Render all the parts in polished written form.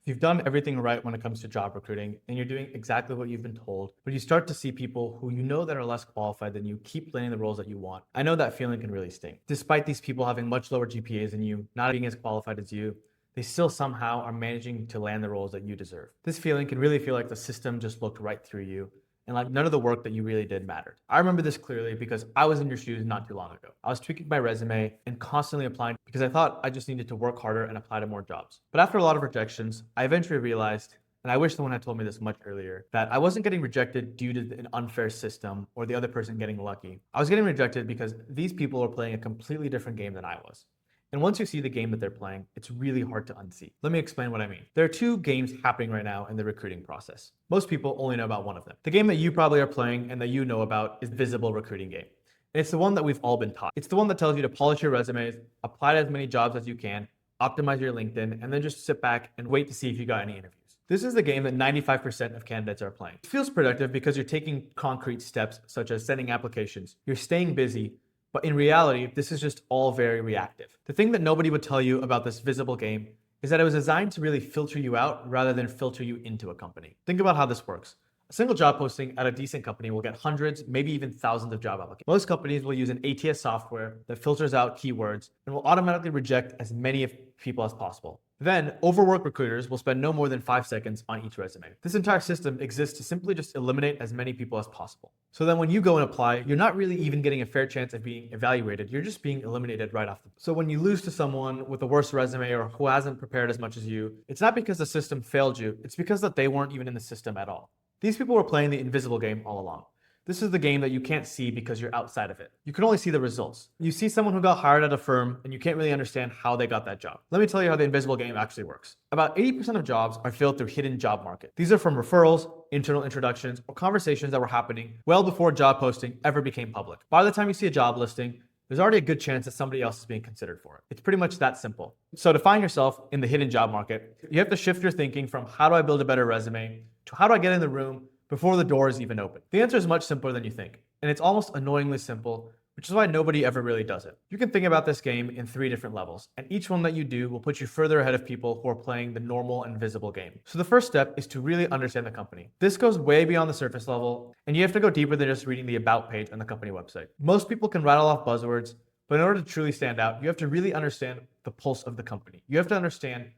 You've done everything right when it comes to job recruiting, and you're doing exactly what you've been told, but you start to see people who you know that are less qualified than you keep landing the roles that you want. I know that feeling can really sting. Despite these people having much lower GPAs than you, not being as qualified as you, they still somehow are managing to land the roles that you deserve. This feeling can really feel like the system just looked right through you and like none of the work that you really did mattered. I remember this clearly because I was in your shoes not too long ago. I was tweaking my resume and constantly applying because I thought I just needed to work harder and apply to more jobs. But after a lot of rejections, I eventually realized, and I wish someone had told me this much earlier, that I wasn't getting rejected due to an unfair system or the other person getting lucky. I was getting rejected because these people are playing a completely different game than I was. And once you see the game that they're playing, it's really hard to unsee. Let me explain what I mean. There are two games happening right now in the recruiting process. Most people only know about one of them. The game that you probably are playing and that you know about is the Visible Recruiting Game. And it's the one that we've all been taught. It's the one that tells you to polish your resumes, apply to as many jobs as you can, optimize your LinkedIn, and then just sit back and wait to see if you got any interviews. This is the game that 95% of candidates are playing. It feels productive because you're taking concrete steps such as sending applications. You're staying busy. But in reality, this is just all very reactive. The thing that nobody would tell you about this Visible game is that it was designed to really filter you out rather than filter you into a company. Think about how this works. A single job posting at a decent company will get hundreds, maybe even thousands of job applicants. Most companies will use an ATS software that filters out keywords and will automatically reject as many people as possible. Then, overworked recruiters will spend no more than 5 seconds on each resume. This entire system exists to simply just eliminate as many people as possible. So then when you go and apply, you're not really even getting a fair chance of being evaluated. You're just being eliminated right off the bat. So when you lose to someone with a worse resume or who hasn't prepared as much as you, it's not because the system failed you. It's because that they weren't even in the system at all. These people were playing the invisible game all along. This is the game that you can't see because you're outside of it. You can only see the results. You see someone who got hired at a firm and you can't really understand how they got that job. Let me tell you how the invisible game actually works. About 80% of jobs are filled through hidden job market. These are from referrals, internal introductions, or conversations that were happening well before job posting ever became public. By the time you see a job listing, there's already a good chance that somebody else is being considered for it. It's pretty much that simple. So to find yourself in the hidden job market, you have to shift your thinking from how do I build a better resume to how do I get in the room before the door is even open. The answer is much simpler than you think, and it's almost annoyingly simple, which is why nobody ever really does it. You can think about this game in 3 different levels, and each one that you do will put you further ahead of people who are playing the normal and visible game. So the first step is to really understand the company. This goes way beyond the surface level, and you have to go deeper than just reading the about page on the company website. Most people can rattle off buzzwords, but in order to truly stand out, you have to really understand the pulse of the company. You have to understand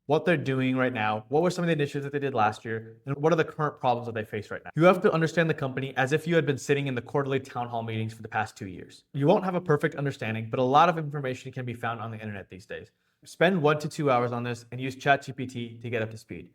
what they're doing right now, what were some of the initiatives that they did last year, and what are the current problems that they face right now. You have to understand the company as if you had been sitting in the quarterly town hall meetings for the past 2 years. You won't have a perfect understanding, but a lot of information can be found on the internet these days. Spend 1 to 2 hours on this and use ChatGPT to get up to speed.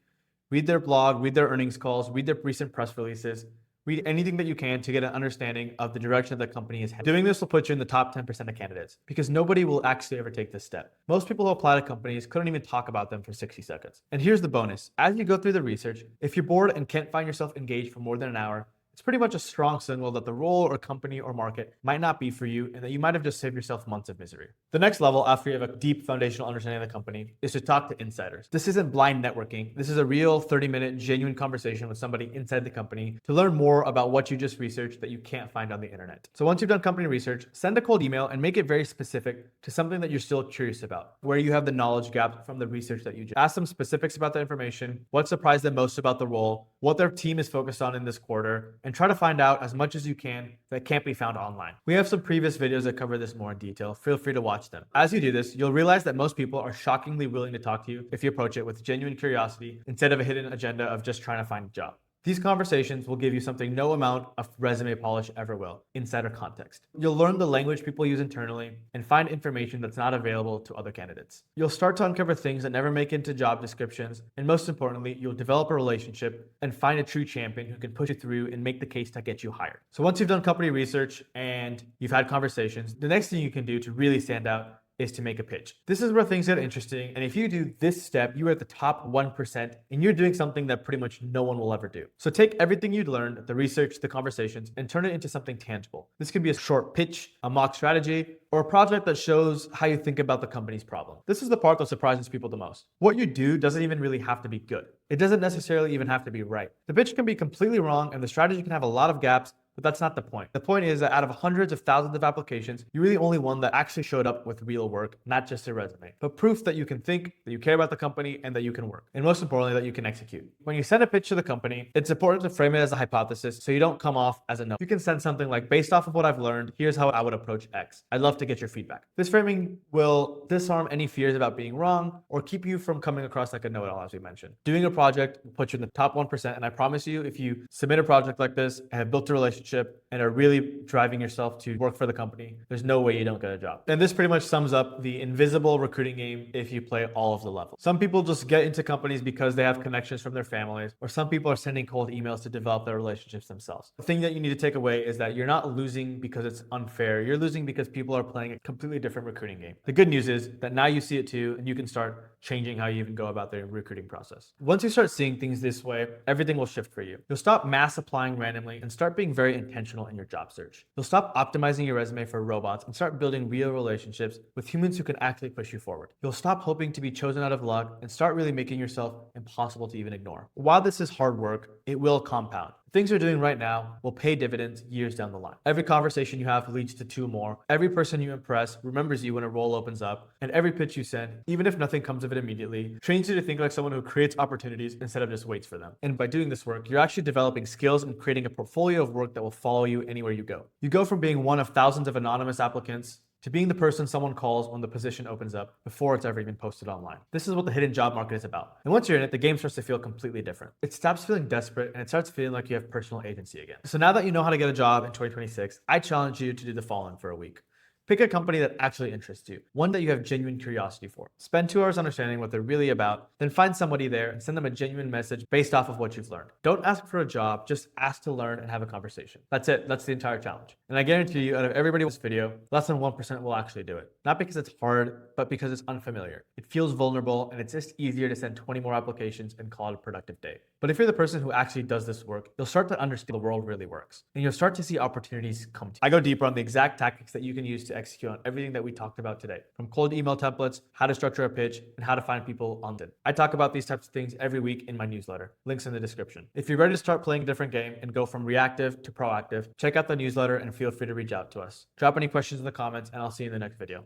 Read their blog, read their earnings calls, read their recent press releases, read anything that you can to get an understanding of the direction that the company is heading. Doing this will put you in the top 10% of candidates because nobody will actually ever take this step. Most people who apply to companies couldn't even talk about them for 60 seconds. And here's the bonus. As you go through the research, if you're bored and can't find yourself engaged for more than an hour, it's pretty much a strong signal that the role or company or market might not be for you and that you might have just saved yourself months of misery. The next level after you have a deep foundational understanding of the company is to talk to insiders. This isn't blind networking. This is a real 30-minute genuine conversation with somebody inside the company to learn more about what you just researched that you can't find on the internet. So once you've done company research, send a cold email and make it very specific to something that you're still curious about, where you have the knowledge gap from the research that you did. Ask them specifics about the information, what surprised them most about the role, what their team is focused on in this quarter, and try to find out as much as you can that can't be found online. We have some previous videos that cover this more in detail. Feel free to watch them. As you do this, you'll realize that most people are shockingly willing to talk to you if you approach it with genuine curiosity instead of a hidden agenda of just trying to find a job. These conversations will give you something no amount of resume polish ever will: insider context. You'll learn the language people use internally and find information that's not available to other candidates. You'll start to uncover things that never make it into job descriptions, and most importantly, you'll develop a relationship and find a true champion who can push you through and make the case to get you hired. So once you've done company research and you've had conversations, the next thing you can do to really stand out is to make a pitch. This is where things get interesting, and if you do this step, you are at the top 1%, and you're doing something that pretty much no one will ever do. So take everything you'd learned, the research, the conversations, and turn it into something tangible. This could be a short pitch, a mock strategy, or a project that shows how you think about the company's problem. This is the part that surprises people the most. What you do doesn't even really have to be good. It doesn't necessarily even have to be right. The pitch can be completely wrong, and the strategy can have a lot of gaps, But that's not the point. The point is that out of hundreds of thousands of applications, you're really only one that actually showed up with real work, not just a resume, but proof that you can think, that you care about the company, and that you can work. And most importantly, that you can execute. When you send a pitch to the company, it's important to frame it as a hypothesis so you don't come off as a no. You can send something like, based off of what I've learned, here's how I would approach X. I'd love to get your feedback. This framing will disarm any fears about being wrong or keep you from coming across like a know-it-all, as we mentioned. Doing a project will put you in the top 1%, and I promise you, if you submit a project like this and have built a relationship and are really driving yourself to work for the company, there's no way you don't get a job. And this pretty much sums up the invisible recruiting game if you play all of the levels. Some people just get into companies because they have connections from their families, or some people are sending cold emails to develop their relationships themselves. The thing that you need to take away is that you're not losing because it's unfair. You're losing because people are playing a completely different recruiting game. The good news is that now you see it too, and you can start changing how you even go about the recruiting process. Once you start seeing things this way, everything will shift for you. You'll stop mass applying randomly and start being very intentional in your job search. You'll stop optimizing your resume for robots and start building real relationships with humans who can actually push you forward. You'll stop hoping to be chosen out of luck and start really making yourself impossible to even ignore. While this is hard work, it will compound. Things you're doing right now will pay dividends years down the line. Every conversation you have leads to 2 more. Every person you impress remembers you when a role opens up. And every pitch you send, even if nothing comes of it immediately, trains you to think like someone who creates opportunities instead of just waits for them. And by doing this work, you're actually developing skills and creating a portfolio of work that will follow you anywhere you go. You go from being one of thousands of anonymous applicants to being the person someone calls when the position opens up before it's ever even posted online. This is what the hidden job market is about. And once you're in it, the game starts to feel completely different. It stops feeling desperate and it starts feeling like you have personal agency again. So now that you know how to get a job in 2026, I challenge you to do the following for a week. Pick a company that actually interests you, one that you have genuine curiosity for. Spend 2 hours understanding what they're really about, then find somebody there and send them a genuine message based off of what you've learned. Don't ask for a job, just ask to learn and have a conversation. That's it. That's the entire challenge. And I guarantee you, out of everybody in this video, less than 1% will actually do it. Not because it's hard, but because it's unfamiliar. It feels vulnerable, and it's just easier to send 20 more applications and call it a productive day. But if you're the person who actually does this work, you'll start to understand the world really works, and you'll start to see opportunities come to you. I go deeper on the exact tactics that you can use to execute on everything that we talked about today, from cold email templates, how to structure a pitch, and how to find people on LinkedIn. I talk about these types of things every week in my newsletter. Links in the description. If you're ready to start playing a different game and go from reactive to proactive, check out the newsletter and feel free to reach out to us. Drop any questions in the comments, and I'll see you in the next video.